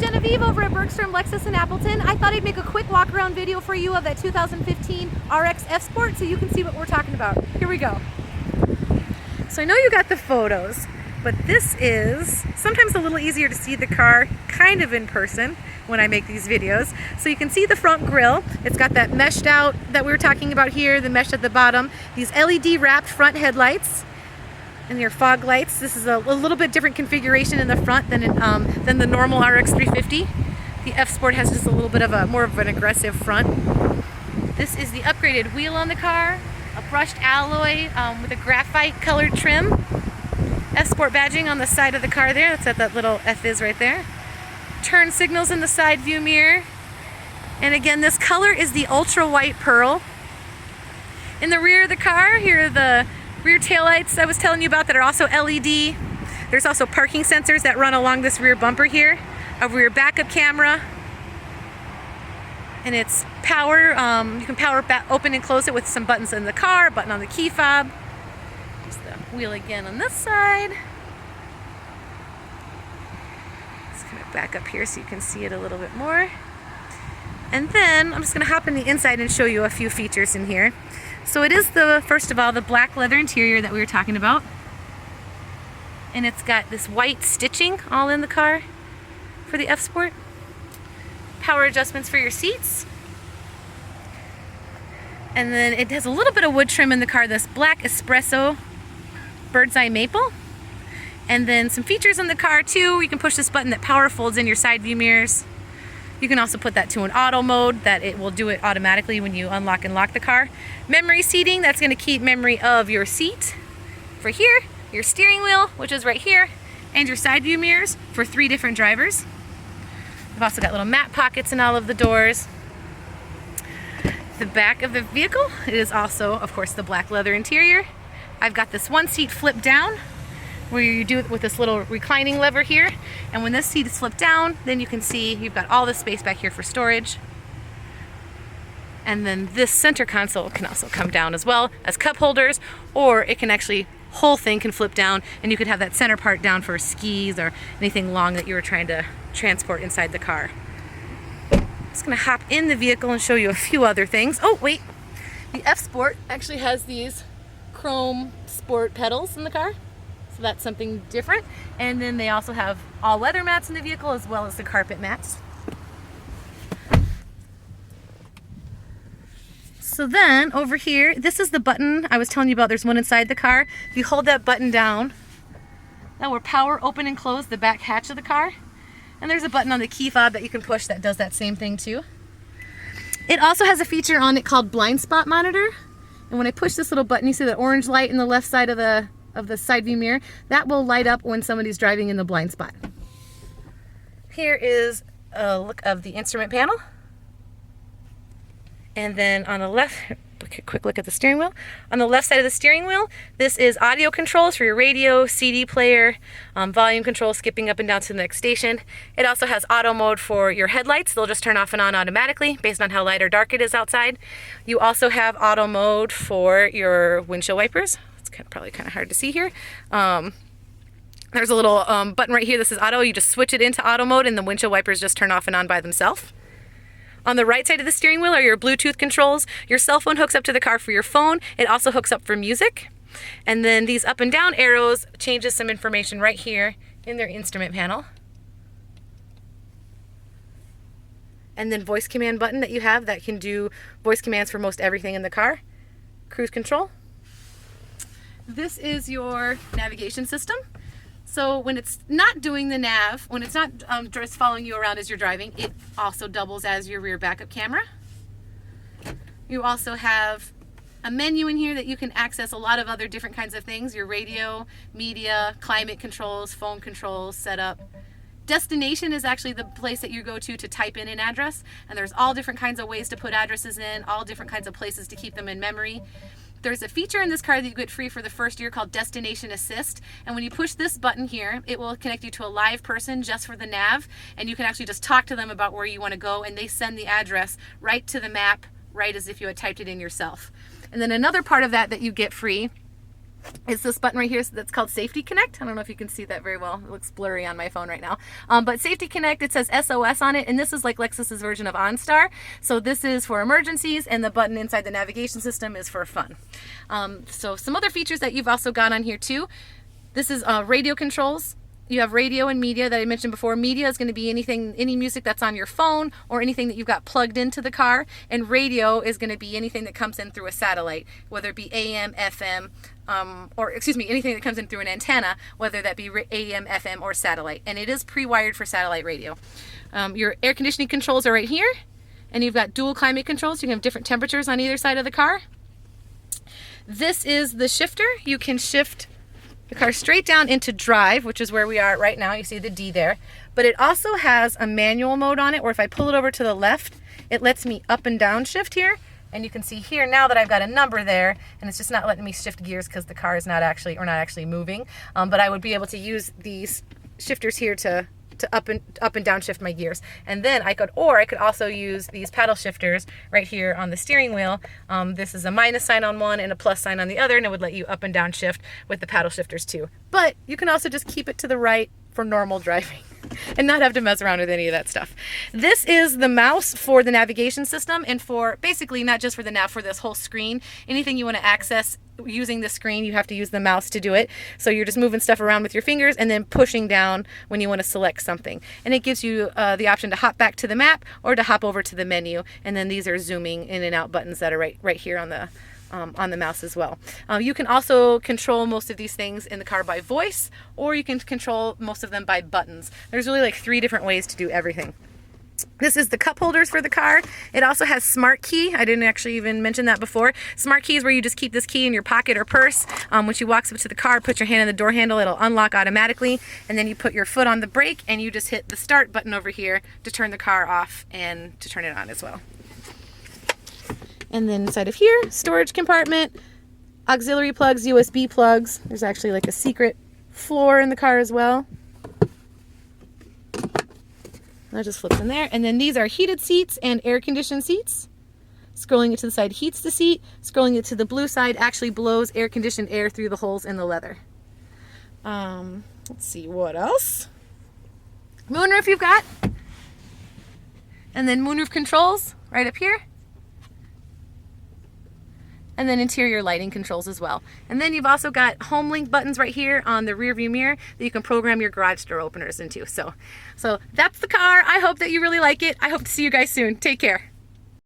Genevieve over at Bergstrom Lexus in Appleton. I thought I'd make a quick walk around video for you of that 2015 RX F Sport so you can see what we're talking about. Here we go. So I know you got the photos, but this is sometimes a little easier to see the car kind of in person when I make these videos. So you can see the front grille. It's got that meshed out that we were talking about here, the mesh at the bottom, these LED wrapped front headlights, and your fog lights. This is a little bit different configuration in the front than the normal RX 350. The F Sport has just a little bit of more of an aggressive front. This is the upgraded wheel on the car, a brushed alloy with a graphite colored trim. F Sport badging on the side of the car there. That's what that little F is right there. Turn signals in the side view mirror. And again, this color is the ultra white pearl. In the rear of the car, here are the rear taillights I was telling you about that are also LED. There's also parking sensors that run along this rear bumper here, a rear backup camera, and it's power. You can power open and close it with some buttons in the car, a button on the key fob. There's the wheel again on this side. Just kind of back up here so you can see it a little bit more. And then I'm just going to hop in the inside and show you a few features in here. So it is first of all, the black leather interior that we were talking about. And it's got this white stitching all in the car for the F Sport. Power adjustments for your seats. And then it has a little bit of wood trim in the car, this black espresso bird's eye maple. And then some features in the car too. You can push this button that power folds in your side view mirrors. You can also put that to an auto mode that it will do it automatically when you unlock and lock the car. Memory seating, that's going to keep memory of your seat for here, your steering wheel, which is right here, and your side view mirrors for 3 different drivers. We've also got little map pockets in all of the doors. The back of the vehicle, it is also, of course, the black leather interior. I've got this one seat flipped down, where you do it with this little reclining lever here, and when this seat is flipped down, then you can see you've got all the space back here for storage. And then this center console can also come down as well as cup holders, or it can actually, whole thing can flip down, and you could have that center part down for skis or anything long that you were trying to transport inside the car. I'm just gonna hop in the vehicle and show you a few other things. Oh wait, the F Sport actually has these chrome sport pedals in the car. So that's something different. And then they also have all leather mats in the vehicle as well as the carpet mats. So then over here, this is the button I was telling you about. There's one inside the car. If you hold that button down, that will power open and close the back hatch of the car. And there's a button on the key fob that you can push that does that same thing too. It also has a feature on it called blind spot monitor. And when I push this little button, you see the orange light in the left side of the side view mirror. That will light up when somebody's driving in the blind spot. Here is a look of the instrument panel. And then on the left, quick look at the steering wheel. On the left side of the steering wheel, this is audio controls for your radio, CD player, volume control, skipping up and down to the next station. It also has auto mode for your headlights. They'll just turn off and on automatically based on how light or dark it is outside. You also have auto mode for your windshield wipers. It's probably kind of hard to see here. There's a little button right here that says auto. You just switch it into auto mode and the windshield wipers just turn off and on by themselves. On the right side of the steering wheel are your Bluetooth controls. Your cell phone hooks up to the car for your phone. It also hooks up for music. And then these up and down arrows changes some information right here in their instrument panel. And then voice command button that you have that can do voice commands for most everything in the car. Cruise control. This is your navigation system. So when it's not doing the nav, when it's not just following you around as you're driving, it also doubles as your rear backup camera. You also have a menu in here that you can access a lot of other different kinds of things. Your radio, media, climate controls, phone controls, setup. Destination is actually the place that you go to type in an address. And there's all different kinds of ways to put addresses in, all different kinds of places to keep them in memory. There's a feature in this car that you get free for the first year called Destination Assist. And when you push this button here, it will connect you to a live person just for the nav. And you can actually just talk to them about where you want to go. And they send the address right to the map, right as if you had typed it in yourself. And then another part of that you get free is this button right here that's called Safety Connect. I don't know if you can see that very well. It looks blurry on my phone right now. But Safety Connect, it says SOS on it, and this is like Lexus's version of OnStar. So this is for emergencies, and the button inside the navigation system is for fun. So some other features that you've also got on here too. This is radio controls. You have radio and media that I mentioned before. Media is going to be anything, any music that's on your phone or anything that you've got plugged into the car. And radio is going to be anything that comes in through a satellite, whether it be AM, FM, or excuse me, anything that comes in through an antenna, whether that be AM, FM, or satellite. And it is pre-wired for satellite radio. Your air conditioning controls are right here. And you've got dual climate controls. You can have different temperatures on either side of the car. This is the shifter. You can shift the car straight down into drive, which is where we are right now. You see the D there. But it also has a manual mode on it, where if I pull it over to the left, it lets me up and down shift here. And you can see here now that I've got a number there, and it's just not letting me shift gears because the car is not actually moving. But I would be able to use these shifters here to up and down shift my gears. And then I could also use these paddle shifters right here on the steering wheel. This is a minus sign on one and a plus sign on the other, and it would let you up and down shift with the paddle shifters too. But you can also just keep it to the right for normal driving and not have to mess around with any of that stuff. This is the mouse for the navigation system, and for basically not just for the nav, for this whole screen. Anything you want to access using the screen, you have to use the mouse to do it. So you're just moving stuff around with your fingers and then pushing down when you want to select something. And it gives you the option to hop back to the map or to hop over to the menu. And then these are zooming in and out buttons that are right here on the mouse as well. You can also control most of these things in the car by voice, or you can control most of them by buttons. There's really like 3 different ways to do everything. This is the cup holders for the car. It also has smart key. I didn't actually even mention that before. Smart key is where you just keep this key in your pocket or purse. When she walks up to the car, put your hand on the door handle, it'll unlock automatically, and then you put your foot on the brake and you just hit the start button over here to turn the car off and to turn it on as well. And then inside of here, storage compartment, auxiliary plugs, USB plugs. There's actually like a secret floor in the car as well. That just flips in there. And then these are heated seats and air conditioned seats. Scrolling it to the side heats the seat. Scrolling it to the blue side actually blows air conditioned air through the holes in the leather. Let's see what else. Moonroof you've got. And then moonroof controls right up here. And then interior lighting controls as well. And then you've also got home link buttons right here on the rear view mirror that you can program your garage door openers into. So that's the car. I hope that you really like it. I hope to see you guys soon. Take care.